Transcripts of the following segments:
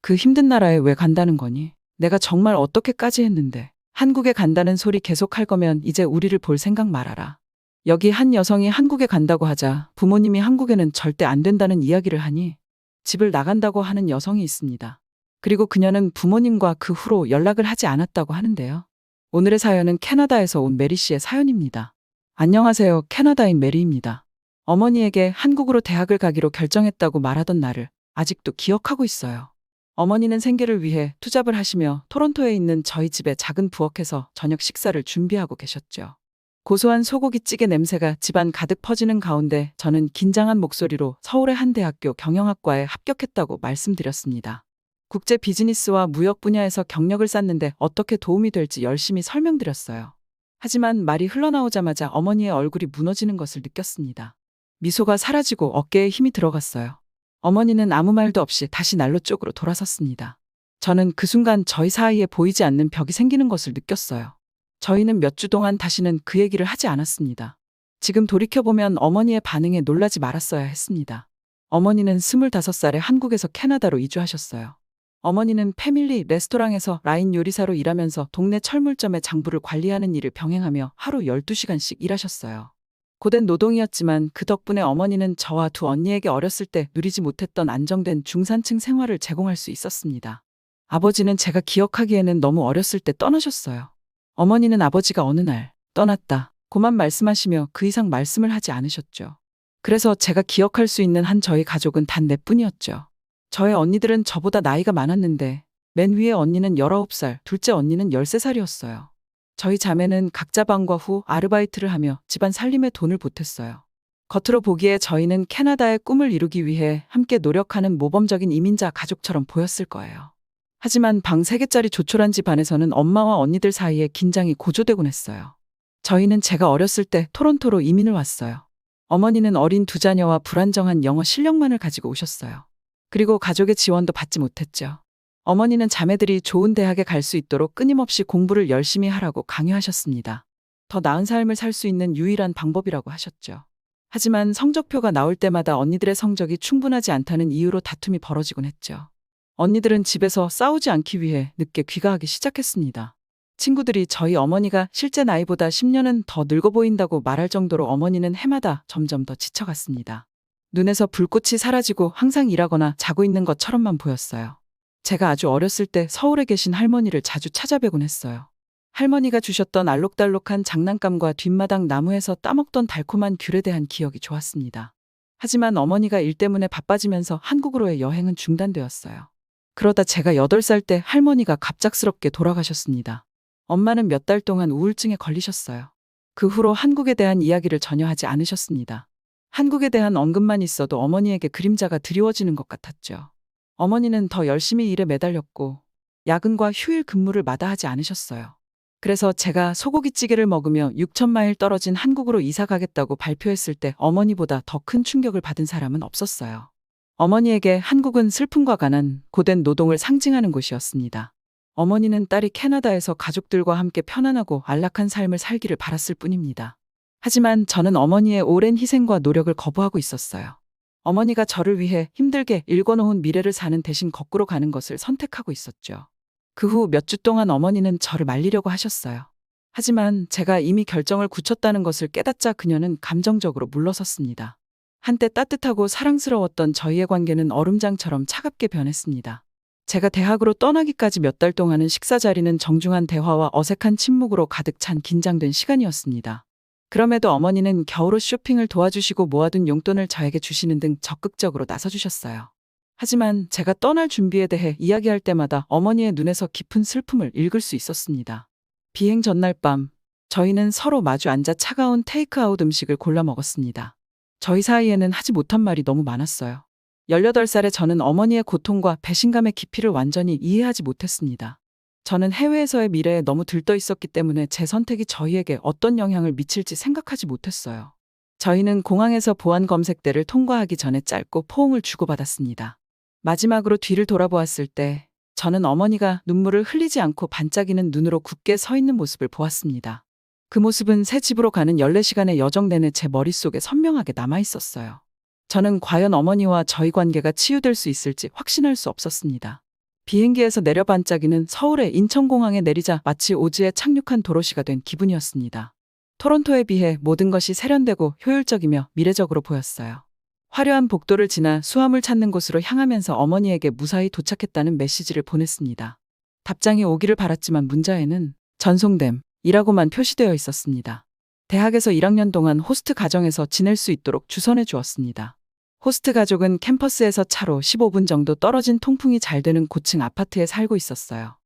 그 힘든 나라에 왜 간다는 거니? 내가 정말 어떻게까지 했는데. 한국에 간다는 소리 계속 할 거면 이제 우리를 볼 생각 말아라. 여기 한 여성이 한국에 간다고 하자 부모님이 한국에는 절대 안 된다는 이야기를 하니 집을 나간다고 하는 여성이 있습니다. 그리고 그녀는 부모님과 그 후로 연락을 하지 않았다고 하는데요. 오늘의 사연은 캐나다에서 온 메리 씨의 사연입니다. 안녕하세요. 캐나다인 메리입니다. 어머니에게 한국으로 대학을 가기로 결정했다고 말하던 날을 아직도 기억하고 있어요. 어머니는 생계를 위해 투잡을 하시며 토론토에 있는 저희 집에 작은 부엌에서 저녁 식사를 준비하고 계셨죠. 고소한 소고기찌개 냄새가 집안 가득 퍼지는 가운데 저는 긴장한 목소리로 서울의 한 대학교 경영학과에 합격했다고 말씀드렸습니다. 국제 비즈니스와 무역 분야에서 경력을 쌓는데 어떻게 도움이 될지 열심히 설명드렸어요. 하지만 말이 흘러나오자마자 어머니의 얼굴이 무너지는 것을 느꼈습니다. 미소가 사라지고 어깨에 힘이 들어갔어요. 어머니는 아무 말도 없이 다시 난로 쪽으로 돌아섰습니다. 저는 그 순간 저희 사이에 보이지 않는 벽이 생기는 것을 느꼈어요. 저희는 몇 주 동안 다시는 그 얘기를 하지 않았습니다. 지금 돌이켜보면 어머니의 반응에 놀라지 말았어야 했습니다. 어머니는 25살에 한국에서 캐나다로 이주하셨어요. 어머니는 패밀리 레스토랑에서 라인 요리사로 일하면서 동네 철물점의 장부를 관리하는 일을 병행하며 하루 12시간씩 일하셨어요. 고된 노동이었지만 그 덕분에 어머니는 저와 두 언니에게 어렸을 때 누리지 못했던 안정된 중산층 생활을 제공할 수 있었습니다. 아버지는 제가 기억하기에는 너무 어렸을 때 떠나셨어요. 어머니는 아버지가 어느 날 떠났다 고만 말씀하시며 그 이상 말씀을 하지 않으셨죠. 그래서 제가 기억할 수 있는 한 저희 가족은 단 넷뿐이었죠. 저의 언니들은 저보다 나이가 많았는데 맨 위의 언니는 19살, 둘째 언니는 13살이었어요. 저희 자매는 각자 방과 후 아르바이트를 하며 집안 살림에 돈을 보탰어요. 겉으로 보기에 저희는 캐나다의 꿈을 이루기 위해 함께 노력하는 모범적인 이민자 가족처럼 보였을 거예요. 하지만 방 3개짜리 조촐한 집 안에서는 엄마와 언니들 사이에 긴장이 고조되곤 했어요. 저희는 제가 어렸을 때 토론토로 이민을 왔어요. 어머니는 어린 두 자녀와 불안정한 영어 실력만을 가지고 오셨어요. 그리고 가족의 지원도 받지 못했죠. 어머니는 자매들이 좋은 대학에 갈 수 있도록 끊임없이 공부를 열심히 하라고 강요하셨습니다. 더 나은 삶을 살 수 있는 유일한 방법이라고 하셨죠. 하지만 성적표가 나올 때마다 언니들의 성적이 충분하지 않다는 이유로 다툼이 벌어지곤 했죠. 언니들은 집에서 싸우지 않기 위해 늦게 귀가하기 시작했습니다. 친구들이 저희 어머니가 실제 나이보다 10년은 더 늙어 보인다고 말할 정도로 어머니는 해마다 점점 더 지쳐갔습니다. 눈에서 불꽃이 사라지고 항상 일하거나 자고 있는 것처럼만 보였어요. 제가 아주 어렸을 때 서울에 계신 할머니를 자주 찾아뵈곤 했어요. 할머니가 주셨던 알록달록한 장난감과 뒷마당 나무에서 따먹던 달콤한 귤에 대한 기억이 좋았습니다. 하지만 어머니가 일 때문에 바빠지면서 한국으로의 여행은 중단되었어요. 그러다 제가 8살 때 할머니가 갑작스럽게 돌아가셨습니다. 엄마는 몇 달 동안 우울증에 걸리셨어요. 그 후로 한국에 대한 이야기를 전혀 하지 않으셨습니다. 한국에 대한 언급만 있어도 어머니에게 그림자가 드리워지는 것 같았죠. 어머니는 더 열심히 일에 매달렸고 야근과 휴일 근무를 마다하지 않으셨어요. 그래서 제가 소고기찌개를 먹으며 6,000마일 떨어진 한국으로 이사 가겠다고 발표했을 때 어머니보다 더 큰 충격을 받은 사람은 없었어요. 어머니에게 한국은 슬픔과 가난, 고된 노동을 상징하는 곳이었습니다. 어머니는 딸이 캐나다에서 가족들과 함께 편안하고 안락한 삶을 살기를 바랐을 뿐입니다. 하지만 저는 어머니의 오랜 희생과 노력을 거부하고 있었어요. 어머니가 저를 위해 힘들게 일궈놓은 미래를 사는 대신 거꾸로 가는 것을 선택하고 있었죠. 그 후 몇 주 동안 어머니는 저를 말리려고 하셨어요. 하지만 제가 이미 결정을 굳혔다는 것을 깨닫자 그녀는 감정적으로 물러섰습니다. 한때 따뜻하고 사랑스러웠던 저희의 관계는 얼음장처럼 차갑게 변했습니다. 제가 대학으로 떠나기까지 몇 달 동안은 식사 자리는 정중한 대화와 어색한 침묵으로 가득 찬 긴장된 시간이었습니다. 그럼에도 어머니는 겨울옷 쇼핑을 도와주시고 모아둔 용돈을 저에게 주시는 등 적극적으로 나서주셨어요. 하지만 제가 떠날 준비에 대해 이야기할 때마다 어머니의 눈에서 깊은 슬픔을 읽을 수 있었습니다. 비행 전날 밤, 저희는 서로 마주 앉아 차가운 테이크아웃 음식을 골라 먹었습니다. 저희 사이에는 하지 못한 말이 너무 많았어요. 18살의 저는 어머니의 고통과 배신감의 깊이를 완전히 이해하지 못했습니다. 저는 해외에서의 미래에 너무 들떠 있었기 때문에 제 선택이 저희에게 어떤 영향을 미칠지 생각하지 못했어요. 저희는 공항에서 보안 검색대를 통과하기 전에 짧고 포옹을 주고받았습니다. 마지막으로 뒤를 돌아보았을 때 저는 어머니가 눈물을 흘리지 않고 반짝이는 눈으로 굳게 서 있는 모습을 보았습니다. 그 모습은 새 집으로 가는 14시간의 여정 내내 제 머릿속에 선명하게 남아있었어요. 저는 과연 어머니와 저희 관계가 치유될 수 있을지 확신할 수 없었습니다. 비행기에서 내려 반짝이는 서울의 인천공항에 내리자 마치 오즈에 착륙한 도로시가 된 기분이었습니다. 토론토에 비해 모든 것이 세련되고 효율적이며 미래적으로 보였어요. 화려한 복도를 지나 수화물 찾는 곳으로 향하면서 어머니에게 무사히 도착했다는 메시지를 보냈습니다. 답장이 오기를 바랐지만 문자에는 전송됨이라고만 표시되어 있었습니다. 대학에서 1학년 동안 호스트 가정에서 지낼 수 있도록 주선해 주었습니다. 호스트 가족은 캠퍼스에서 차로 15분 정도 떨어진 통풍이 잘 되는 고층 아파트에 살고 있었어요.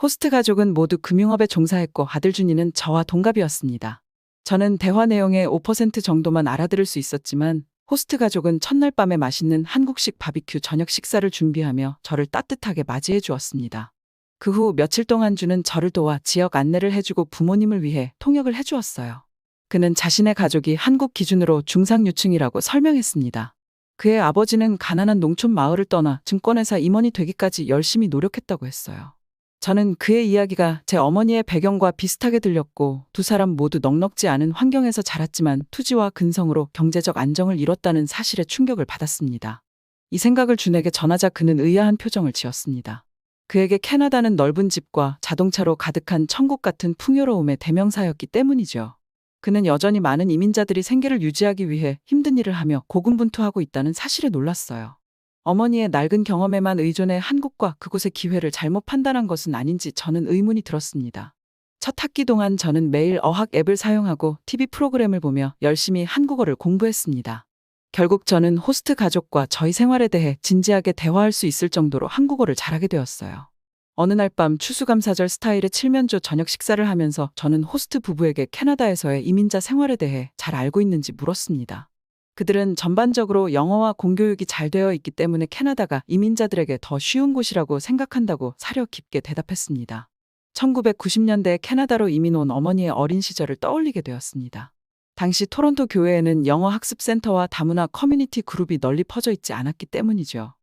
호스트 가족은 모두 금융업에 종사했고 아들 준이는 저와 동갑이었습니다. 저는 대화 내용의 5% 정도만 알아들을 수 있었지만 호스트 가족은 첫날 밤에 맛있는 한국식 바비큐 저녁 식사를 준비하며 저를 따뜻하게 맞이해 주었습니다. 그 후 며칠 동안 주는 저를 도와 지역 안내를 해주고 부모님을 위해 통역을 해주었어요. 그는 자신의 가족이 한국 기준으로 중상류층이라고 설명했습니다. 그의 아버지는 가난한 농촌 마을을 떠나 증권회사 임원이 되기까지 열심히 노력했다고 했어요. 저는 그의 이야기가 제 어머니의 배경과 비슷하게 들렸고 두 사람 모두 넉넉지 않은 환경에서 자랐지만 투지와 근성으로 경제적 안정을 이뤘다는 사실에 충격을 받았습니다. 이 생각을 준에게 전하자 그는 의아한 표정을 지었습니다. 그에게 캐나다는 넓은 집과 자동차로 가득한 천국 같은 풍요로움의 대명사였기 때문이죠. 그는 여전히 많은 이민자들이 생계를 유지하기 위해 힘든 일을 하며 고군분투하고 있다는 사실에 놀랐어요. 어머니의 낡은 경험에만 의존해 한국과 그곳의 기회를 잘못 판단한 것은 아닌지 저는 의문이 들었습니다. 첫 학기 동안 저는 매일 어학 앱을 사용하고 TV 프로그램을 보며 열심히 한국어를 공부했습니다. 결국 저는 호스트 가족과 저희 생활에 대해 진지하게 대화할 수 있을 정도로 한국어를 잘하게 되었어요. 어느 날 밤 추수감사절 스타일의 칠면조 저녁 식사를 하면서 저는 호스트 부부에게 캐나다에서의 이민자 생활에 대해 잘 알고 있는지 물었습니다. 그들은 전반적으로 영어와 공교육이 잘 되어 있기 때문에 캐나다가 이민자들에게 더 쉬운 곳이라고 생각한다고 사려 깊게 대답했습니다. 1990년대에 캐나다로 이민 온 어머니의 어린 시절을 떠올리게 되었습니다. 당시 토론토 교회에는 영어 학습센터와 다문화 커뮤니티 그룹이 널리 퍼져 있지 않았기 때문이죠.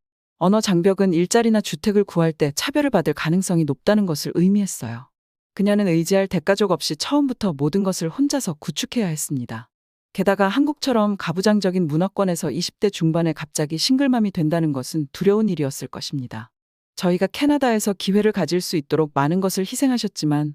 언어 장벽은 일자리나 주택을 구할 때 차별을 받을 가능성이 높다는 것을 의미했어요. 그녀는 의지할 대가족 없이 처음부터 모든 것을 혼자서 구축해야 했습니다. 게다가 한국처럼 가부장적인 문화권에서 20대 중반에 갑자기 싱글맘이 된다는 것은 두려운 일이었을 것입니다. 저희가 캐나다에서 기회를 가질 수 있도록 많은 것을 희생하셨지만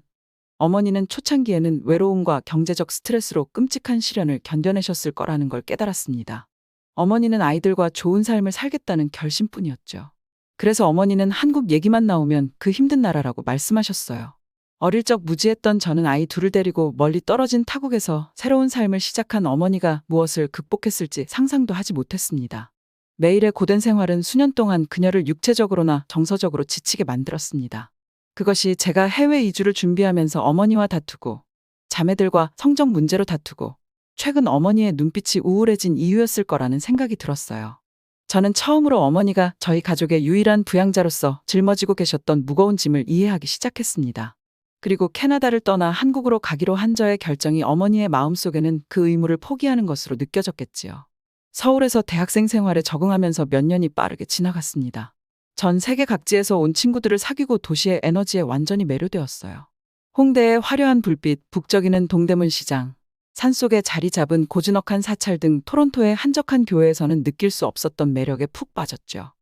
어머니는 초창기에는 외로움과 경제적 스트레스로 끔찍한 시련을 견뎌내셨을 거라는 걸 깨달았습니다. 어머니는 아이들과 좋은 삶을 살겠다는 결심뿐이었죠. 그래서 어머니는 한국 얘기만 나오면 그 힘든 나라라고 말씀하셨어요. 어릴 적 무지했던 저는 아이 둘을 데리고 멀리 떨어진 타국에서 새로운 삶을 시작한 어머니가 무엇을 극복했을지 상상도 하지 못했습니다. 매일의 고된 생활은 수년 동안 그녀를 육체적으로나 정서적으로 지치게 만들었습니다. 그것이 제가 해외 이주를 준비하면서 어머니와 다투고 자매들과 성적 문제로 다투고 최근 어머니의 눈빛이 우울해진 이유였을 거라는 생각이 들었어요. 저는 처음으로 어머니가 저희 가족의 유일한 부양자로서 짊어지고 계셨던 무거운 짐을 이해하기 시작했습니다. 그리고 캐나다를 떠나 한국으로 가기로 한 저의 결정이 어머니의 마음속에는 그 의무를 포기하는 것으로 느껴졌겠지요. 서울에서 대학생 생활에 적응하면서 몇 년이 빠르게 지나갔습니다. 전 세계 각지에서 온 친구들을 사귀고 도시의 에너지에 완전히 매료되었어요. 홍대의 화려한 불빛, 북적이는 동대문 시장, 산속에 자리 잡은 고즈넉한 사찰 등 토론토의 한적한 교회에서는 느낄 수 없었던 매력에 푹 빠졌죠.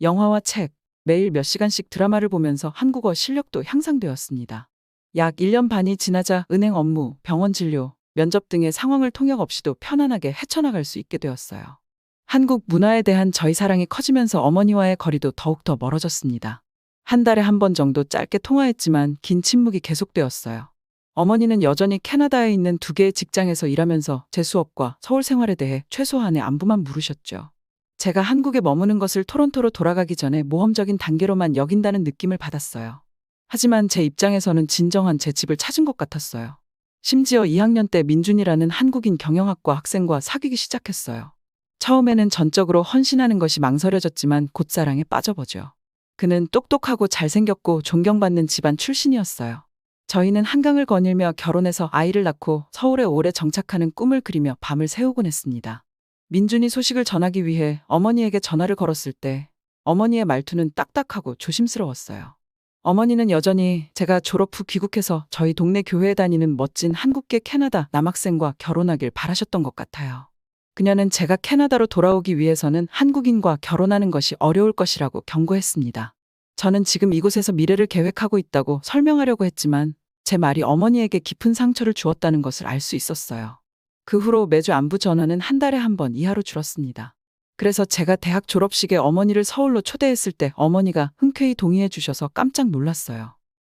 영화와 책, 매일 몇 시간씩 드라마를 보면서 한국어 실력도 향상되었습니다. 약 1년 반이 지나자 은행 업무, 병원 진료, 면접 등의 상황을 통역 없이도 편안하게 헤쳐나갈 수 있게 되었어요. 한국 문화에 대한 저희 사랑이 커지면서 어머니와의 거리도 더욱더 멀어졌습니다. 한 달에 한 번 정도 짧게 통화했지만 긴 침묵이 계속되었어요. 어머니는 여전히 캐나다에 있는 2개의 직장에서 일하면서 제 수업과 서울 생활에 대해 최소한의 안부만 물으셨죠. 제가 한국에 머무는 것을 토론토로 돌아가기 전에 모험적인 단계로만 여긴다는 느낌을 받았어요. 하지만 제 입장에서는 진정한 제 집을 찾은 것 같았어요. 심지어 2학년 때 민준이라는 한국인 경영학과 학생과 사귀기 시작했어요. 처음에는 전적으로 헌신하는 것이 망설여졌지만 곧 사랑에 빠져버죠. 그는 똑똑하고 잘생겼고 존경받는 집안 출신이었어요. 저희는 한강을 거닐며 결혼해서 아이를 낳고 서울에 오래 정착하는 꿈을 그리며 밤을 새우곤 했습니다. 민준이 소식을 전하기 위해 어머니에게 전화를 걸었을 때 어머니의 말투는 딱딱하고 조심스러웠어요. 어머니는 여전히 제가 졸업 후 귀국해서 저희 동네 교회에 다니는 멋진 한국계 캐나다 남학생과 결혼하길 바라셨던 것 같아요. 그녀는 제가 캐나다로 돌아오기 위해서는 한국인과 결혼하는 것이 어려울 것이라고 경고했습니다. 저는 지금 이곳에서 미래를 계획하고 있다고 설명하려고 했지만 제 말이 어머니에게 깊은 상처를 주었다는 것을 알 수 있었어요. 그 후로 매주 안부 전화는 한 달에 한 번 이하로 줄었습니다. 그래서 제가 대학 졸업식에 어머니를 서울로 초대했을 때 어머니가 흔쾌히 동의해 주셔서 깜짝 놀랐어요.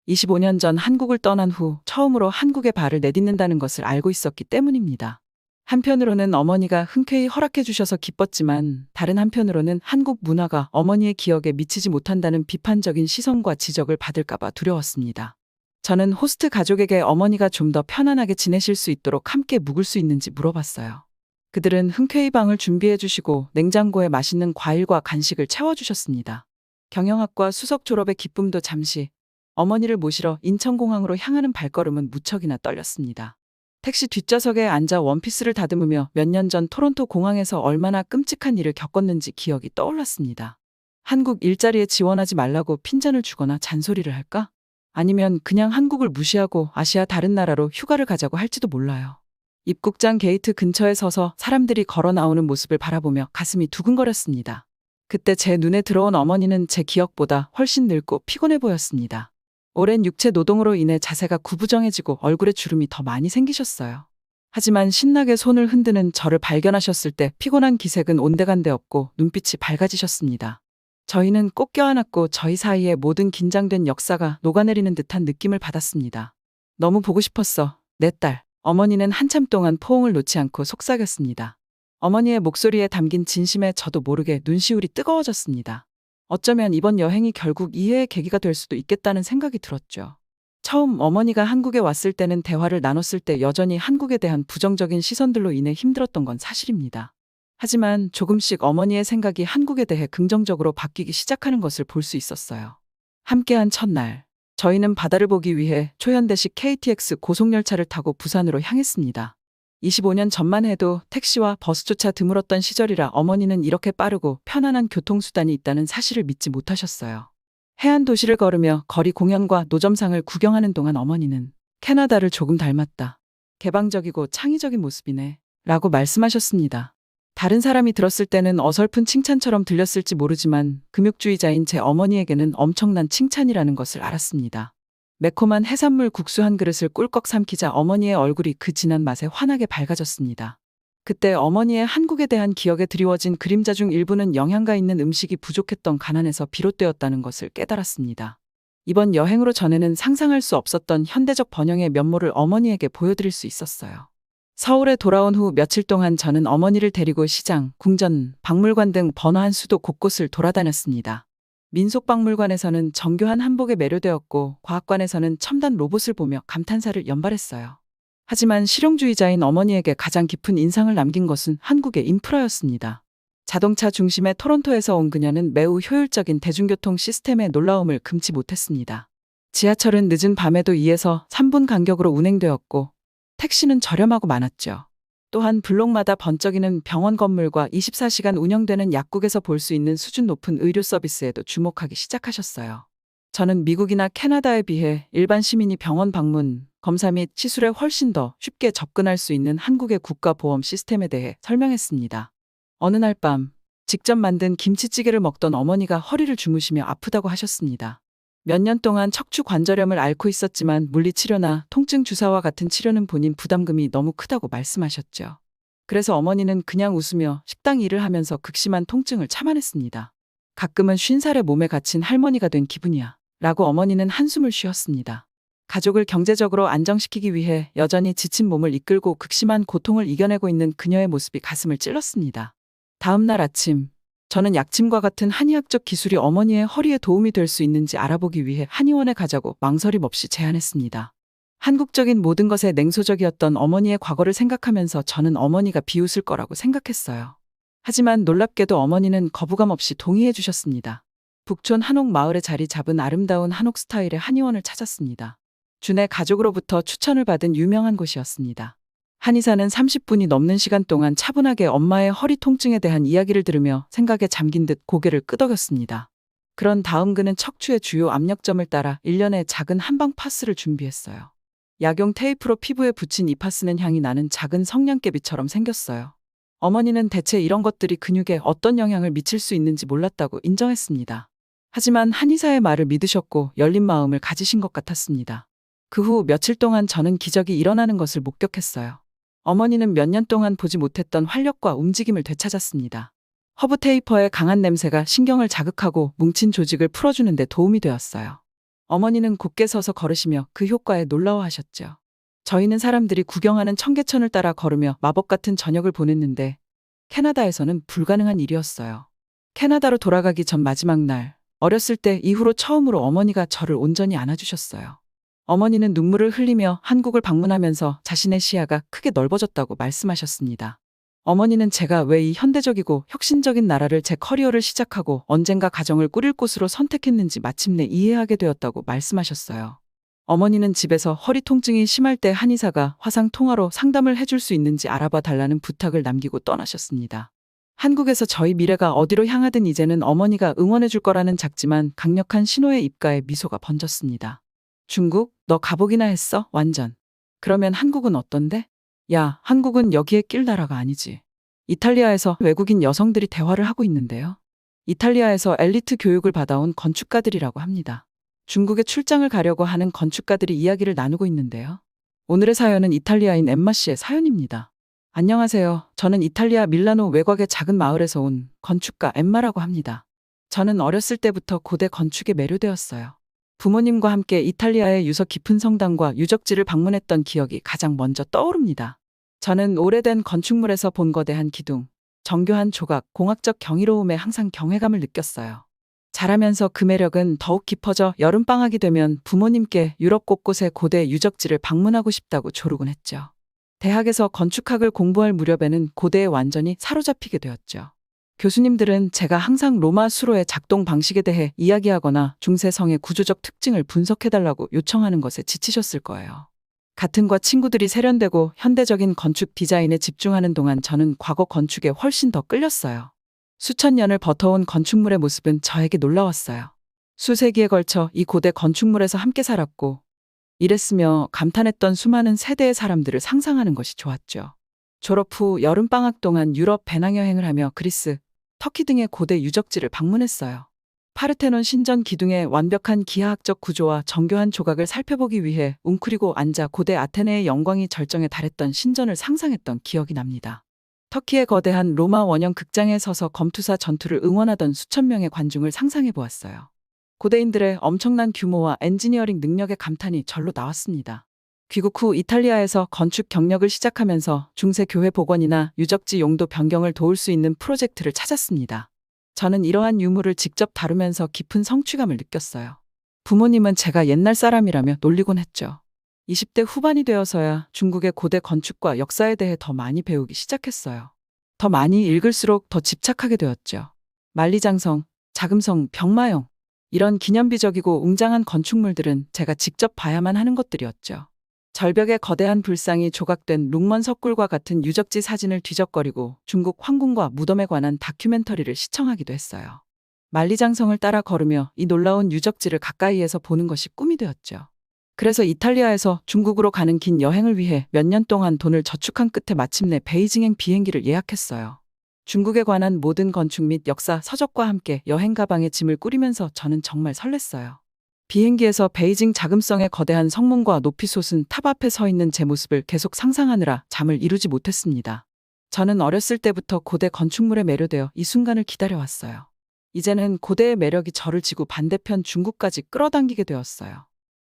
25년 전 한국을 떠난 후 처음으로 한국에 발을 내딛는다는 것을 알고 있었기 때문입니다. 한편으로는 어머니가 흔쾌히 허락해 주셔서 기뻤지만 다른 한편으로는 한국 문화가 어머니의 기억에 미치지 못한다는 비판적인 시선과 지적을 받을까봐 두려웠습니다. 저는 호스트 가족에게 어머니가 좀 더 편안하게 지내실 수 있도록 함께 묵을 수 있는지 물어봤어요. 그들은 흔쾌히 방을 준비해 주시고 냉장고에 맛있는 과일과 간식을 채워주셨습니다. 경영학과 수석 졸업의 기쁨도 잠시, 어머니를 모시러 인천공항으로 향하는 발걸음은 무척이나 떨렸습니다. 택시 뒷좌석에 앉아 원피스를 다듬으며 몇 년 전 토론토 공항에서 얼마나 끔찍한 일을 겪었는지 기억이 떠올랐습니다. 한국 일자리에 지원하지 말라고 핀잔을 주거나 잔소리를 할까? 아니면 그냥 한국을 무시하고 아시아 다른 나라로 휴가를 가자고 할지도 몰라요. 입국장 게이트 근처에 서서 사람들이 걸어 나오는 모습을 바라보며 가슴이 두근거렸습니다. 그때 제 눈에 들어온 어머니는 제 기억보다 훨씬 늙고 피곤해 보였습니다. 오랜 육체 노동으로 인해 자세가 구부정해지고 얼굴에 주름이 더 많이 생기셨어요. 하지만 신나게 손을 흔드는 저를 발견하셨을 때 피곤한 기색은 온데간데 없고 눈빛이 밝아지셨습니다. 저희는 꼭 껴안았고 저희 사이에 모든 긴장된 역사가 녹아내리는 듯한 느낌을 받았습니다. 너무 보고 싶었어, 내 딸. 어머니는 한참 동안 포옹을 놓지 않고 속삭였습니다. 어머니의 목소리에 담긴 진심에 저도 모르게 눈시울이 뜨거워졌습니다. 어쩌면 이번 여행이 결국 이해의 계기가 될 수도 있겠다는 생각이 들었죠. 처음 어머니가 한국에 왔을 때는 대화를 나눴을 때 여전히 한국에 대한 부정적인 시선들로 인해 힘들었던 건 사실입니다. 하지만 조금씩 어머니의 생각이 한국에 대해 긍정적으로 바뀌기 시작하는 것을 볼 수 있었어요. 함께한 첫날, 저희는 바다를 보기 위해 초현대식 KTX 고속열차를 타고 부산으로 향했습니다. 25년 전만 해도 택시와 버스조차 드물었던 시절이라 어머니는 이렇게 빠르고 편안한 교통수단이 있다는 사실을 믿지 못하셨어요. 해안 도시를 걸으며 거리 공연과 노점상을 구경하는 동안 어머니는 캐나다를 조금 닮았다. 개방적이고 창의적인 모습이네. 라고 말씀하셨습니다. 다른 사람이 들었을 때는 어설픈 칭찬처럼 들렸을지 모르지만 금육주의자인 제 어머니에게는 엄청난 칭찬이라는 것을 알았습니다. 매콤한 해산물 국수 한 그릇을 꿀꺽 삼키자 어머니의 얼굴이 그 진한 맛에 환하게 밝아졌습니다. 그때 어머니의 한국에 대한 기억에 드리워진 그림자 중 일부는 영양가 있는 음식이 부족했던 가난에서 비롯되었다는 것을 깨달았습니다. 이번 여행으로 전에는 상상할 수 없었던 현대적 번영의 면모를 어머니에게 보여드릴 수 있었어요. 서울에 돌아온 후 며칠 동안 저는 어머니를 데리고 시장, 궁전, 박물관 등 번화한 수도 곳곳을 돌아다녔습니다. 민속박물관에서는 정교한 한복에 매료되었고 과학관에서는 첨단 로봇을 보며 감탄사를 연발했어요. 하지만 실용주의자인 어머니에게 가장 깊은 인상을 남긴 것은 한국의 인프라였습니다. 자동차 중심의 토론토에서 온 그녀는 매우 효율적인 대중교통 시스템의 놀라움을 금치 못했습니다. 지하철은 늦은 밤에도 2에서 3분 간격으로 운행되었고 택시는 저렴하고 많았죠. 또한 블록마다 번쩍이는 병원 건물과 24시간 운영되는 약국에서 볼 수 있는 수준 높은 의료 서비스에도 주목하기 시작하셨어요. 저는 미국이나 캐나다에 비해 일반 시민이 병원 방문, 검사 및 시술에 훨씬 더 쉽게 접근할 수 있는 한국의 국가보험 시스템에 대해 설명했습니다. 어느 날 밤, 직접 만든 김치찌개를 먹던 어머니가 허리를 주무시며 아프다고 하셨습니다. 몇 년 동안 척추 관절염을 앓고 있었지만 물리치료나 통증 주사와 같은 치료는 본인 부담금이 너무 크다고 말씀하셨죠. 그래서 어머니는 그냥 웃으며 식당 일을 하면서 극심한 통증을 참아냈습니다. 가끔은 50살의 몸에 갇힌 할머니가 된 기분이야. 라고 어머니는 한숨을 쉬었습니다. 가족을 경제적으로 안정시키기 위해 여전히 지친 몸을 이끌고 극심한 고통을 이겨내고 있는 그녀의 모습이 가슴을 찔렀습니다. 다음 날 아침, 저는 약침과 같은 한의학적 기술이 어머니의 허리에 도움이 될 수 있는지 알아보기 위해 한의원에 가자고 망설임 없이 제안했습니다. 한국적인 모든 것에 냉소적이었던 어머니의 과거를 생각하면서 저는 어머니가 비웃을 거라고 생각했어요. 하지만 놀랍게도 어머니는 거부감 없이 동의해 주셨습니다. 북촌 한옥 마을에 자리 잡은 아름다운 한옥 스타일의 한의원을 찾았습니다. 준의 가족으로부터 추천을 받은 유명한 곳이었습니다. 한의사는 30분이 넘는 시간 동안 차분하게 엄마의 허리 통증에 대한 이야기를 들으며 생각에 잠긴 듯 고개를 끄덕였습니다. 그런 다음 그는 척추의 주요 압력점을 따라 일련의 작은 한방 파스를 준비했어요. 약용 테이프로 피부에 붙인 이 파스는 향이 나는 작은 성냥개비처럼 생겼어요. 어머니는 대체 이런 것들이 근육에 어떤 영향을 미칠 수 있는지 몰랐다고 인정했습니다. 하지만 한의사의 말을 믿으셨고 열린 마음을 가지신 것 같았습니다. 그 후 며칠 동안 저는 기적이 일어나는 것을 목격했어요. 어머니는 몇 년 동안 보지 못했던 활력과 움직임을 되찾았습니다. 허브 테이퍼의 강한 냄새가 신경을 자극하고 뭉친 조직을 풀어주는 데 도움이 되었어요. 어머니는 곧게 서서 걸으시며 그 효과에 놀라워하셨죠. 저희는 사람들이 구경하는 청계천을 따라 걸으며 마법 같은 저녁을 보냈는데 캐나다에서는 불가능한 일이었어요. 캐나다로 돌아가기 전 마지막 날, 어렸을 때 이후로 처음으로 어머니가 저를 온전히 안아주셨어요. 어머니는 눈물을 흘리며 한국을 방문하면서 자신의 시야가 크게 넓어졌다고 말씀하셨습니다. 어머니는 제가 왜 이 현대적이고 혁신적인 나라를 제 커리어를 시작하고 언젠가 가정을 꾸릴 곳으로 선택했는지 마침내 이해하게 되었다고 말씀하셨어요. 어머니는 집에서 허리 통증이 심할 때 한의사가 화상 통화로 상담을 해줄 수 있는지 알아봐 달라는 부탁을 남기고 떠나셨습니다. 한국에서 저희 미래가 어디로 향하든 이제는 어머니가 응원해줄 거라는 작지만 강력한 신호의 입가에 미소가 번졌습니다. 중국? 너 가보기나 했어? 완전. 그러면 한국은 어떤데? 야, 한국은 여기에 낄 나라가 아니지. 이탈리아에서 외국인 여성들이 대화를 하고 있는데요. 이탈리아에서 엘리트 교육을 받아온 건축가들이라고 합니다. 중국에 출장을 가려고 하는 건축가들이 이야기를 나누고 있는데요. 오늘의 사연은 이탈리아인 엠마 씨의 사연입니다. 안녕하세요. 저는 이탈리아 밀라노 외곽의 작은 마을에서 온 건축가 엠마라고 합니다. 저는 어렸을 때부터 고대 건축에 매료되었어요. 부모님과 함께 이탈리아의 유서 깊은 성당과 유적지를 방문했던 기억이 가장 먼저 떠오릅니다. 저는 오래된 건축물에서 본 거대한 기둥, 정교한 조각, 공학적 경이로움에 항상 경외감을 느꼈어요. 자라면서 그 매력은 더욱 깊어져 여름방학이 되면 부모님께 유럽 곳곳의 고대 유적지를 방문하고 싶다고 조르곤 했죠. 대학에서 건축학을 공부할 무렵에는 고대에 완전히 사로잡히게 되었죠. 교수님들은 제가 항상 로마 수로의 작동 방식에 대해 이야기하거나 중세성의 구조적 특징을 분석해달라고 요청하는 것에 지치셨을 거예요. 같은 과 친구들이 세련되고 현대적인 건축 디자인에 집중하는 동안 저는 과거 건축에 훨씬 더 끌렸어요. 수천 년을 버텨온 건축물의 모습은 저에게 놀라웠어요. 수세기에 걸쳐 이 고대 건축물에서 함께 살았고 이랬으며 감탄했던 수많은 세대의 사람들을 상상하는 것이 좋았죠. 졸업 후 여름방학 동안 유럽 배낭여행을 하며 그리스, 터키 등의 고대 유적지를 방문했어요. 파르테논 신전 기둥의 완벽한 기하학적 구조와 정교한 조각을 살펴보기 위해 웅크리고 앉아 고대 아테네의 영광이 절정에 달했던 신전을 상상했던 기억이 납니다. 터키의 거대한 로마 원형 극장에 서서 검투사 전투를 응원하던 수천 명의 관중을 상상해 보았어요. 고대인들의 엄청난 규모와 엔지니어링 능력의 감탄이 절로 나왔습니다. 귀국 후 이탈리아에서 건축 경력을 시작하면서 중세 교회 복원이나 유적지 용도 변경을 도울 수 있는 프로젝트를 찾았습니다. 저는 이러한 유물을 직접 다루면서 깊은 성취감을 느꼈어요. 부모님은 제가 옛날 사람이라며 놀리곤 했죠. 20대 후반이 되어서야 중국의 고대 건축과 역사에 대해 더 많이 배우기 시작했어요. 더 많이 읽을수록 더 집착하게 되었죠. 만리장성, 자금성, 병마용 이런 기념비적이고 웅장한 건축물들은 제가 직접 봐야만 하는 것들이었죠. 절벽에 거대한 불상이 조각된 룽먼 석굴과 같은 유적지 사진을 뒤적거리고 중국 황궁과 무덤에 관한 다큐멘터리를 시청하기도 했어요. 만리장성을 따라 걸으며 이 놀라운 유적지를 가까이에서 보는 것이 꿈이 되었죠. 그래서 이탈리아에서 중국으로 가는 긴 여행을 위해 몇 년 동안 돈을 저축한 끝에 마침내 베이징행 비행기를 예약했어요. 중국에 관한 모든 건축 및 역사 서적과 함께 여행 가방에 짐을 꾸리면서 저는 정말 설렜어요. 비행기에서 베이징 자금성의 거대한 성문과 높이 솟은 탑 앞에 서 있는 제 모습을 계속 상상하느라 잠을 이루지 못했습니다. 저는 어렸을 때부터 고대 건축물에 매료되어 이 순간을 기다려왔어요. 이제는 고대의 매력이 저를 지구 반대편 중국까지 끌어당기게 되었어요.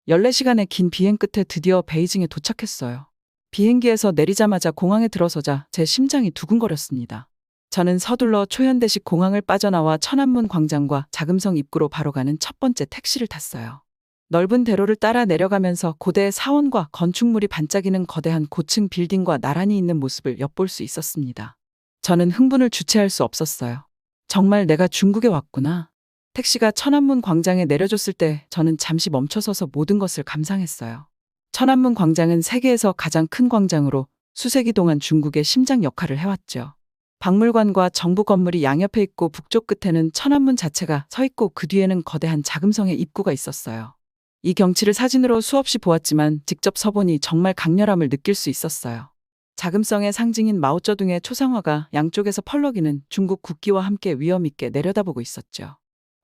14시간의 긴 비행 끝에 드디어 베이징에 도착했어요. 비행기에서 내리자마자 공항에 들어서자 제 심장이 두근거렸습니다. 저는 서둘러 초현대식 공항을 빠져나와 천안문 광장과 자금성 입구로 바로 가는 첫 번째 택시를 탔어요. 넓은 대로를 따라 내려가면서 고대의 사원과 건축물이 반짝이는 거대한 고층 빌딩과 나란히 있는 모습을 엿볼 수 있었습니다. 저는 흥분을 주체할 수 없었어요. 정말 내가 중국에 왔구나. 택시가 천안문 광장에 내려줬을 때 저는 잠시 멈춰서서 모든 것을 감상했어요. 천안문 광장은 세계에서 가장 큰 광장으로 수세기 동안 중국의 심장 역할을 해왔죠. 박물관과 정부 건물이 양옆에 있고 북쪽 끝에는 천안문 자체가 서 있고 그 뒤에는 거대한 자금성의 입구가 있었어요. 이 경치를 사진으로 수없이 보았지만 직접 서보니 정말 강렬함을 느낄 수 있었어요. 자금성의 상징인 마오쩌둥의 초상화가 양쪽에서 펄럭이는 중국 국기와 함께 위엄 있게 내려다보고 있었죠.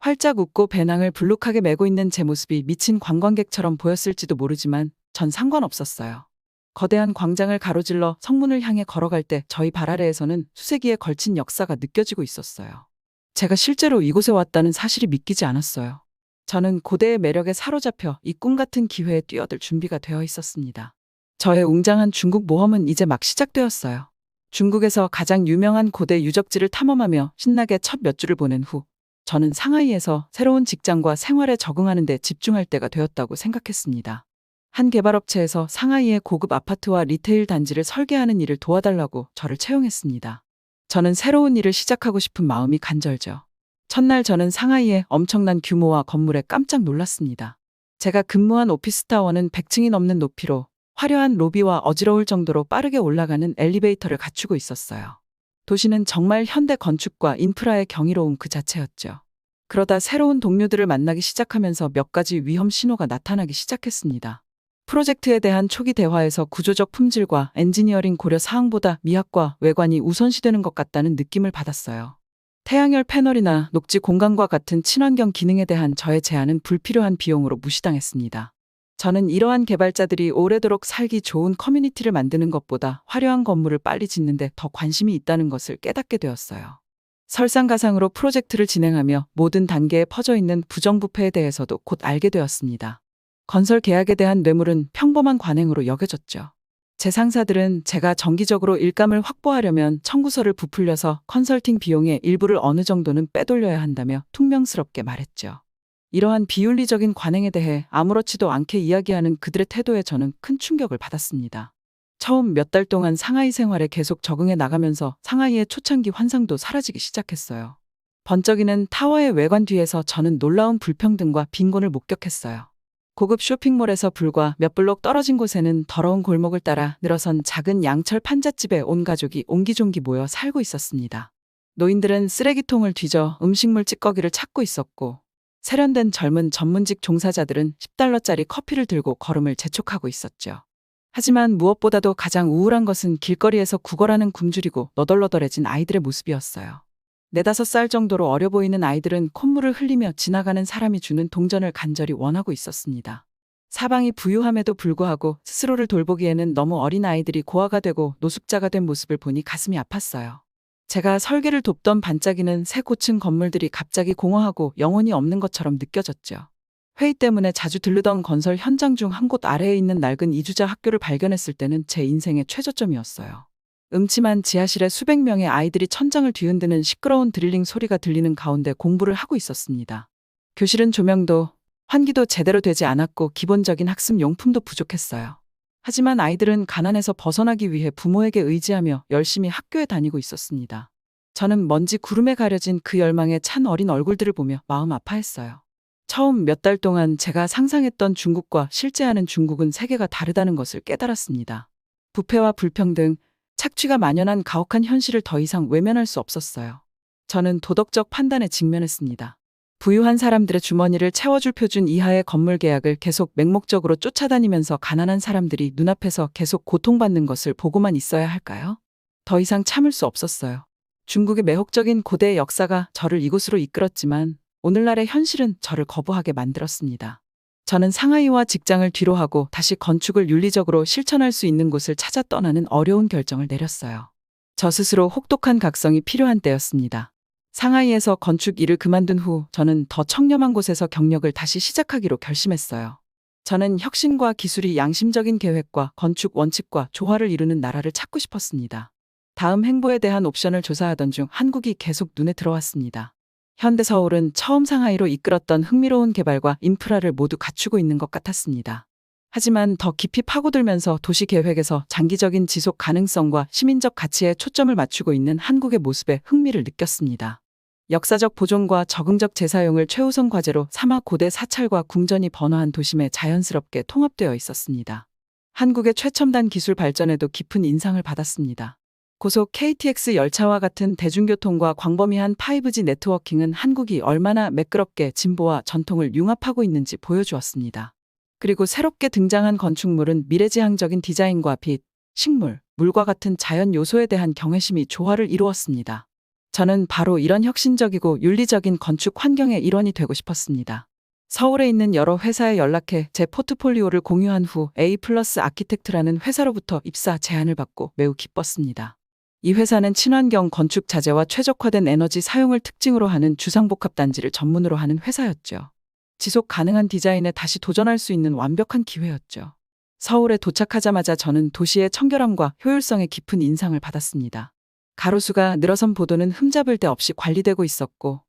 활짝 웃고 배낭을 불룩하게 메고 있는 제 모습이 미친 관광객처럼 보였을지도 모르지만 전 상관없었어요. 거대한 광장을 가로질러 성문을 향해 걸어갈 때 저희 발 아래에서는 수세기에 걸친 역사가 느껴지고 있었어요. 제가 실제로 이곳에 왔다는 사실이 믿기지 않았어요. 저는 고대의 매력에 사로잡혀 이 꿈 같은 기회에 뛰어들 준비가 되어 있었습니다. 저의 웅장한 중국 모험은 이제 막 시작되었어요. 중국에서 가장 유명한 고대 유적지를 탐험하며 신나게 첫 몇 주를 보낸 후 저는 상하이에서 새로운 직장과 생활에 적응하는 데 집중할 때가 되었다고 생각했습니다. 한 개발업체에서 상하이의 고급 아파트와 리테일 단지를 설계하는 일을 도와달라고 저를 채용했습니다. 저는 새로운 일을 시작하고 싶은 마음이 간절죠. 첫날 저는 상하이의 엄청난 규모와 건물에 깜짝 놀랐습니다. 제가 근무한 오피스타워는 100층이 넘는 높이로 화려한 로비와 어지러울 정도로 빠르게 올라가는 엘리베이터를 갖추고 있었어요. 도시는 정말 현대 건축과 인프라의 경이로움 그 자체였죠. 그러다 새로운 동료들을 만나기 시작하면서 몇 가지 위험 신호가 나타나기 시작했습니다. 프로젝트에 대한 초기 대화에서 구조적 품질과 엔지니어링 고려 사항보다 미학과 외관이 우선시되는 것 같다는 느낌을 받았어요. 태양열 패널이나 녹지 공간과 같은 친환경 기능에 대한 저의 제안은 불필요한 비용으로 무시당했습니다. 저는 이러한 개발자들이 오래도록 살기 좋은 커뮤니티를 만드는 것보다 화려한 건물을 빨리 짓는 데 더 관심이 있다는 것을 깨닫게 되었어요. 설상가상으로 프로젝트를 진행하며 모든 단계에 퍼져 있는 부정부패에 대해서도 곧 알게 되었습니다. 건설 계약에 대한 뇌물은 평범한 관행으로 여겨졌죠. 제 상사들은 제가 정기적으로 일감을 확보하려면 청구서를 부풀려서 컨설팅 비용의 일부를 어느 정도는 빼돌려야 한다며 퉁명스럽게 말했죠. 이러한 비윤리적인 관행에 대해 아무렇지도 않게 이야기하는 그들의 태도에 저는 큰 충격을 받았습니다. 처음 몇 달 동안 상하이 생활에 계속 적응해 나가면서 상하이의 초창기 환상도 사라지기 시작했어요. 번쩍이는 타워의 외관 뒤에서 저는 놀라운 불평등과 빈곤을 목격했어요. 고급 쇼핑몰에서 불과 몇 블록 떨어진 곳에는 더러운 골목을 따라 늘어선 작은 양철 판잣집에 온 가족이 옹기종기 모여 살고 있었습니다. 노인들은 쓰레기통을 뒤져 음식물 찌꺼기를 찾고 있었고 세련된 젊은 전문직 종사자들은 10달러짜리 커피를 들고 걸음을 재촉하고 있었죠. 하지만 무엇보다도 가장 우울한 것은 길거리에서 구걸하는 굶주리고 너덜너덜해진 아이들의 모습이었어요. 4~5살 정도로 어려 보이는 아이들은 콧물을 흘리며 지나가는 사람이 주는 동전을 간절히 원하고 있었습니다. 사방이 부유함에도 불구하고 스스로를 돌보기에는 너무 어린 아이들이 고아가 되고 노숙자가 된 모습을 보니 가슴이 아팠어요. 제가 설계를 돕던 반짝이는 새 고층 건물들이 갑자기 공허하고 영혼이 없는 것처럼 느껴졌죠. 회의 때문에 자주 들르던 건설 현장 중 한 곳 아래에 있는 낡은 이주자 학교를 발견했을 때는 제 인생의 최저점이었어요. 음침한 지하실에 수백 명의 아이들이 천장을 뒤흔드는 시끄러운 드릴링 소리가 들리는 가운데 공부를 하고 있었습니다. 교실은 조명도 환기도 제대로 되지 않았고 기본적인 학습 용품도 부족했어요. 하지만 아이들은 가난에서 벗어나기 위해 부모에게 의지하며 열심히 학교에 다니고 있었습니다. 저는 먼지 구름에 가려진 그 열망에 찬 어린 얼굴들을 보며 마음 아파했어요. 처음 몇 달 동안 제가 상상했던 중국과 실제하는 중국은 세계가 다르다는 것을 깨달았습니다. 부패와 불평등, 착취가 만연한 가혹한 현실을 더 이상 외면할 수 없었어요. 저는 도덕적 판단에 직면했습니다. 부유한 사람들의 주머니를 채워줄 표준 이하의 건물 계약을 계속 맹목적으로 쫓아다니면서 가난한 사람들이 눈앞에서 계속 고통받는 것을 보고만 있어야 할까요? 더 이상 참을 수 없었어요. 중국의 매혹적인 고대의 역사가 저를 이곳으로 이끌었지만 오늘날의 현실은 저를 거부하게 만들었습니다. 저는 상하이와 직장을 뒤로하고 다시 건축을 윤리적으로 실천할 수 있는 곳을 찾아 떠나는 어려운 결정을 내렸어요. 저 스스로 혹독한 각성이 필요한 때였습니다. 상하이에서 건축 일을 그만둔 후 저는 더 청렴한 곳에서 경력을 다시 시작하기로 결심했어요. 저는 혁신과 기술이 양심적인 계획과 건축 원칙과 조화를 이루는 나라를 찾고 싶었습니다. 다음 행보에 대한 옵션을 조사하던 중 한국이 계속 눈에 들어왔습니다. 현대서울은 처음 상하이로 이끌었던 흥미로운 개발과 인프라를 모두 갖추고 있는 것 같았습니다. 하지만 더 깊이 파고들면서 도시계획에서 장기적인 지속 가능성과 시민적 가치에 초점을 맞추고 있는 한국의 모습에 흥미를 느꼈습니다. 역사적 보존과 적응적 재사용을 최우선 과제로 삼아 고대 사찰과 궁전이 번화한 도심에 자연스럽게 통합되어 있었습니다. 한국의 최첨단 기술 발전에도 깊은 인상을 받았습니다. 고속 KTX 열차와 같은 대중교통과 광범위한 5G 네트워킹은 한국이 얼마나 매끄럽게 진보와 전통을 융합하고 있는지 보여주었습니다. 그리고 새롭게 등장한 건축물은 미래지향적인 디자인과 빛, 식물, 물과 같은 자연 요소에 대한 경외심이 조화를 이루었습니다. 저는 바로 이런 혁신적이고 윤리적인 건축 환경의 일원이 되고 싶었습니다. 서울에 있는 여러 회사에 연락해 제 포트폴리오를 공유한 후 A 플러스 아키텍트라는 회사로부터 입사 제안을 받고 매우 기뻤습니다. 이 회사는 친환경 건축 자재와 최적화된 에너지 사용을 특징으로 하는 주상복합 단지를 전문으로 하는 회사였죠. 지속 가능한 디자인에 다시 도전할 수 있는 완벽한 기회였죠. 서울에 도착하자마자 저는 도시의 청결함과 효율성에 깊은 인상을 받았습니다. 가로수가 늘어선 보도는 흠잡을 데 없이 관리되고 있었고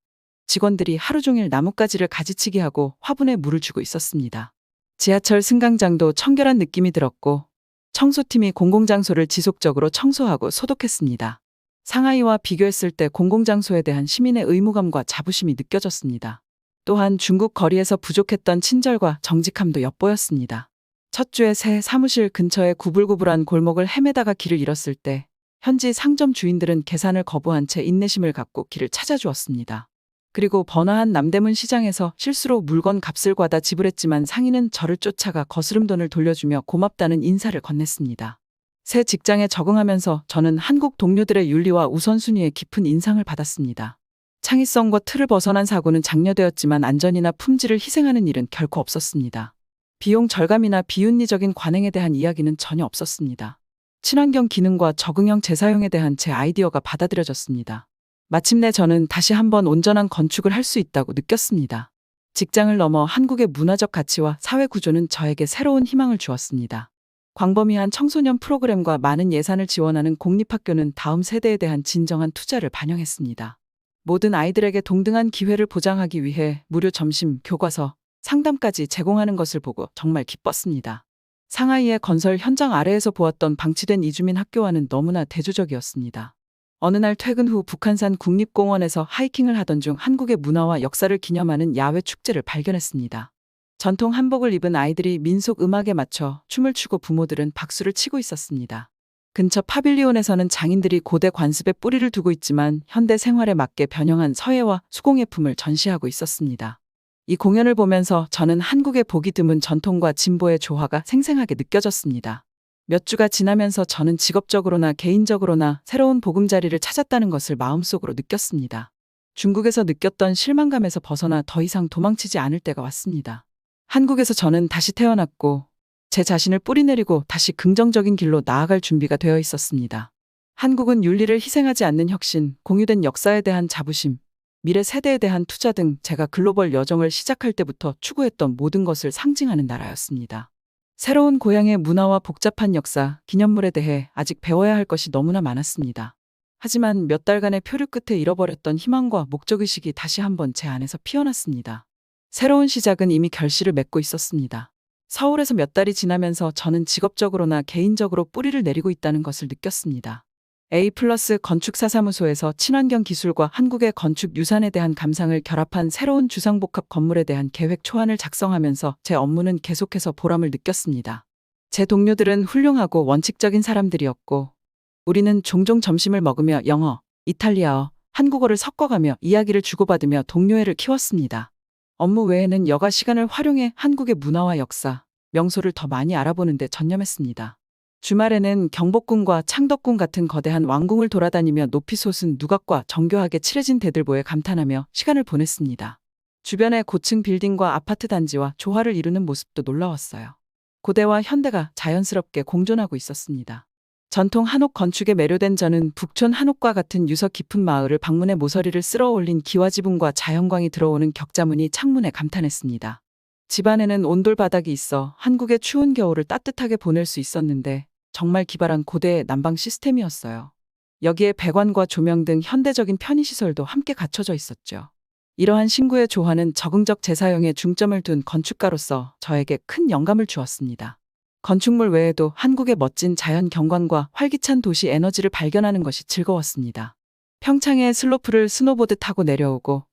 직원들이 하루 종일 나뭇가지를 가지치기 하고 화분에 물을 주고 있었습니다. 지하철 승강장도 청결한 느낌이 들었고 청소팀이 공공장소를 지속적으로 청소하고 소독했습니다. 상하이와 비교했을 때 공공장소에 대한 시민의 의무감과 자부심이 느껴졌습니다. 또한 중국 거리에서 부족했던 친절과 정직함도 엿보였습니다. 첫 주에 새 사무실 근처의 구불구불한 골목을 헤매다가 길을 잃었을 때 현지 상점 주인들은 계산을 거부한 채 인내심을 갖고 길을 찾아주었습니다. 그리고 번화한 남대문 시장에서 실수로 물건 값을 과다 지불했지만 상인은 저를 쫓아가 거스름돈을 돌려주며 고맙다는 인사를 건넸습니다. 새 직장에 적응하면서 저는 한국 동료들의 윤리와 우선순위에 깊은 인상을 받았습니다. 창의성과 틀을 벗어난 사고는 장려되었지만 안전이나 품질을 희생하는 일은 결코 없었습니다. 비용 절감이나 비윤리적인 관행에 대한 이야기는 전혀 없었습니다. 친환경 기능과 적응형 재사용에 대한 제 아이디어가 받아들여졌습니다. 마침내 저는 다시 한번 온전한 건축을 할 수 있다고 느꼈습니다. 직장을 넘어 한국의 문화적 가치와 사회 구조는 저에게 새로운 희망을 주었습니다. 광범위한 청소년 프로그램과 많은 예산을 지원하는 공립학교는 다음 세대에 대한 진정한 투자를 반영했습니다. 모든 아이들에게 동등한 기회를 보장하기 위해 무료 점심, 교과서, 상담까지 제공하는 것을 보고 정말 기뻤습니다. 상하이의 건설 현장 아래에서 보았던 방치된 이주민 학교와는 너무나 대조적이었습니다. 어느 날 퇴근 후 북한산 국립공원에서 하이킹을 하던 중 한국의 문화와 역사를 기념하는 야외 축제를 발견했습니다. 전통 한복을 입은 아이들이 민속 음악에 맞춰 춤을 추고 부모들은 박수를 치고 있었습니다. 근처 파빌리온에서는 장인들이 고대 관습에 뿌리를 두고 있지만 현대 생활에 맞게 변형한 서예와 수공예품을 전시하고 있었습니다. 이 공연을 보면서 저는 한국의 보기 드문 전통과 진보의 조화가 생생하게 느껴졌습니다. 몇 주가 지나면서 저는 직업적으로나 개인적으로나 새로운 보금자리를 찾았다는 것을 마음속으로 느꼈습니다. 중국에서 느꼈던 실망감에서 벗어나 더 이상 도망치지 않을 때가 왔습니다. 한국에서 저는 다시 태어났고 제 자신을 뿌리내리고 다시 긍정적인 길로 나아갈 준비가 되어 있었습니다. 한국은 윤리를 희생하지 않는 혁신, 공유된 역사에 대한 자부심, 미래 세대에 대한 투자 등 제가 글로벌 여정을 시작할 때부터 추구했던 모든 것을 상징하는 나라였습니다. 새로운 고향의 문화와 복잡한 역사, 기념물에 대해 아직 배워야 할 것이 너무나 많았습니다. 하지만 몇 달간의 표류 끝에 잃어버렸던 희망과 목적의식이 다시 한번 제 안에서 피어났습니다. 새로운 시작은 이미 결실을 맺고 있었습니다. 서울에서 몇 달이 지나면서 저는 직업적으로나 개인적으로 뿌리를 내리고 있다는 것을 느꼈습니다. A 플러스 건축사사무소에서 친환경 기술과 한국의 건축 유산에 대한 감상을 결합한 새로운 주상복합 건물에 대한 계획 초안을 작성하면서 제 업무는 계속해서 보람을 느꼈습니다. 제 동료들은 훌륭하고 원칙적인 사람들이었고 우리는 종종 점심을 먹으며 영어, 이탈리아어, 한국어를 섞어가며 이야기를 주고받으며 동료애를 키웠습니다. 업무 외에는 여가 시간을 활용해 한국의 문화와 역사, 명소를 더 많이 알아보는 데 전념했습니다. 주말에는 경복궁과 창덕궁 같은 거대한 왕궁을 돌아다니며 높이 솟은 누각과 정교하게 칠해진 대들보에 감탄하며 시간을 보냈습니다. 주변의 고층 빌딩과 아파트 단지와 조화를 이루는 모습도 놀라웠어요. 고대와 현대가 자연스럽게 공존하고 있었습니다. 전통 한옥 건축에 매료된 저는 북촌 한옥과 같은 유서 깊은 마을을 방문해 모서리를 쓸어 올린 기와지붕과 자연광이 들어오는 격자무늬 창문에 감탄했습니다. 집안에는 온돌 바닥이 있어 한국의 추운 겨울을 따뜻하게 보낼 수 있었는데 정말 기발한 고대의 난방 시스템이었어요. 여기에 배관과 조명 등 현대적인 편의시설도 함께 갖춰져 있었죠. 이러한 신구의 조화는 적응적 재사용에 중점을 둔 건축가로서 저에게 큰 영감을 주었습니다. 건축물 외에도 한국의 멋진 자연 경관과 활기찬 도시 에너지를 발견하는 것이 즐거웠습니다. 평창의 슬로프를 스노보드 타고 내려오고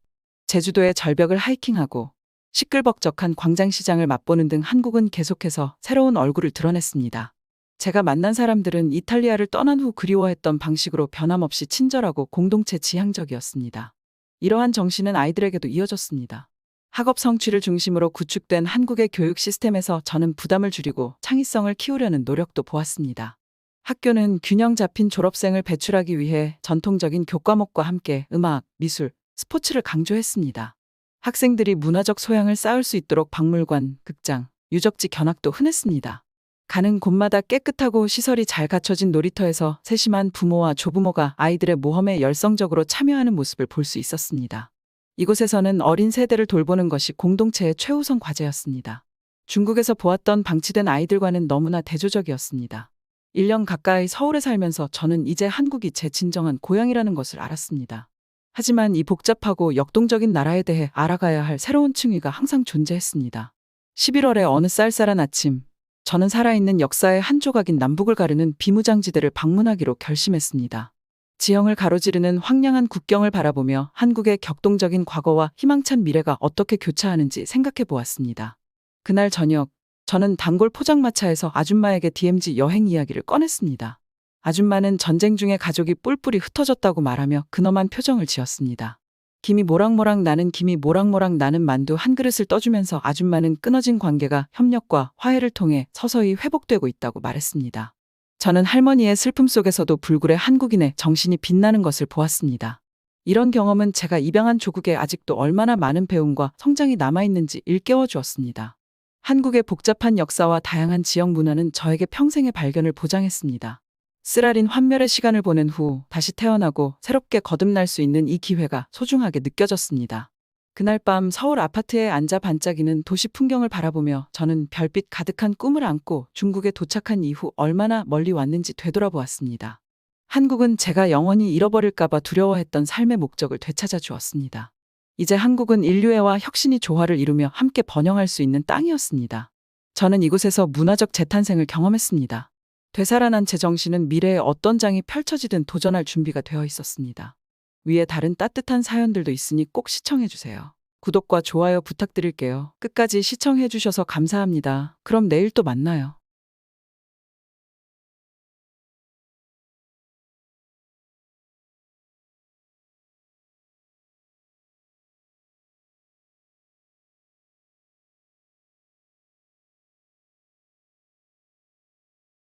제주도의 절벽을 하이킹하고 시끌벅적한 광장시장을 맛보는 등 한국은 계속해서 새로운 얼굴을 드러냈습니다. 제가 만난 사람들은 이탈리아를 떠난 후 그리워했던 방식으로 변함없이 친절하고 공동체 지향적이었습니다. 이러한 정신은 아이들에게도 이어졌습니다. 학업 성취를 중심으로 구축된 한국의 교육 시스템에서 저는 부담을 줄이고 창의성을 키우려는 노력도 보았습니다. 학교는 균형 잡힌 졸업생을 배출하기 위해 전통적인 교과목과 함께 음악, 미술, 스포츠를 강조했습니다. 학생들이 문화적 소양을 쌓을 수 있도록 박물관, 극장, 유적지 견학도 흔했습니다. 가는 곳마다 깨끗하고 시설이 잘 갖춰진 놀이터에서 세심한 부모와 조부모가 아이들의 모험에 열성적으로 참여하는 모습을 볼 수 있었습니다. 이곳에서는 어린 세대를 돌보는 것이 공동체의 최우선 과제였습니다. 중국에서 보았던 방치된 아이들과는 너무나 대조적이었습니다. 1년 가까이 서울에 살면서 저는 이제 한국이 제 진정한 고향이라는 것을 알았습니다. 하지만 이 복잡하고 역동적인 나라에 대해 알아가야 할 새로운 층위가 항상 존재했습니다. 11월의 어느 쌀쌀한 아침, 저는 살아있는 역사의 한 조각인 남북을 가르는 비무장지대를 방문하기로 결심했습니다. 지형을 가로지르는 황량한 국경을 바라보며 한국의 격동적인 과거와 희망찬 미래가 어떻게 교차하는지 생각해 보았습니다. 그날 저녁, 저는 단골 포장마차에서 아줌마에게 DMZ 여행 이야기를 꺼냈습니다. 아줌마는 전쟁 중에 가족이 뿔뿔이 흩어졌다고 말하며 근엄한 표정을 지었습니다. 김이 모락모락 나는 만두 한 그릇을 떠주면서 아줌마는 끊어진 관계가 협력과 화해를 통해 서서히 회복되고 있다고 말했습니다. 저는 할머니의 슬픔 속에서도 불굴의 한국인의 정신이 빛나는 것을 보았습니다. 이런 경험은 제가 입양한 조국에 아직도 얼마나 많은 배움과 성장이 남아있는지 일깨워 주었습니다. 한국의 복잡한 역사와 다양한 지역 문화는 저에게 평생의 발견을 보장했습니다. 쓰라린 환멸의 시간을 보낸 후 다시 태어나고 새롭게 거듭날 수 있는 이 기회가 소중하게 느껴졌습니다. 그날 밤 서울 아파트에 앉아 반짝이는 도시 풍경을 바라보며 저는 별빛 가득한 꿈을 안고 중국에 도착한 이후 얼마나 멀리 왔는지 되돌아보았습니다. 한국은 제가 영원히 잃어버릴까봐 두려워했던 삶의 목적을 되찾아 주었습니다. 이제 한국은 인류애와 혁신이 조화를 이루며 함께 번영할 수 있는 땅이었습니다. 저는 이곳에서 문화적 재탄생을 경험했습니다. 되살아난 제 정신은 미래에 어떤 장이 펼쳐지든 도전할 준비가 되어 있었습니다. 위에 다른 따뜻한 사연들도 있으니 꼭 시청해주세요. 구독과 좋아요 부탁드릴게요. 끝까지 시청해주셔서 감사합니다. 그럼 내일 또 만나요.